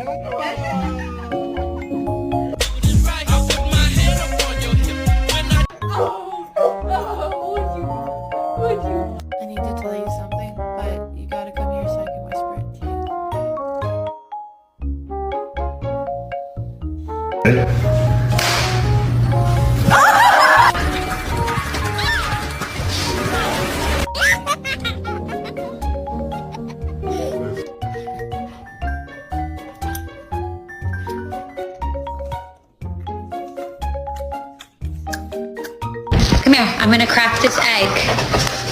I need to tell you something, but you gotta come here so I can whisper it to you. Come here, I'm gonna crack this egg.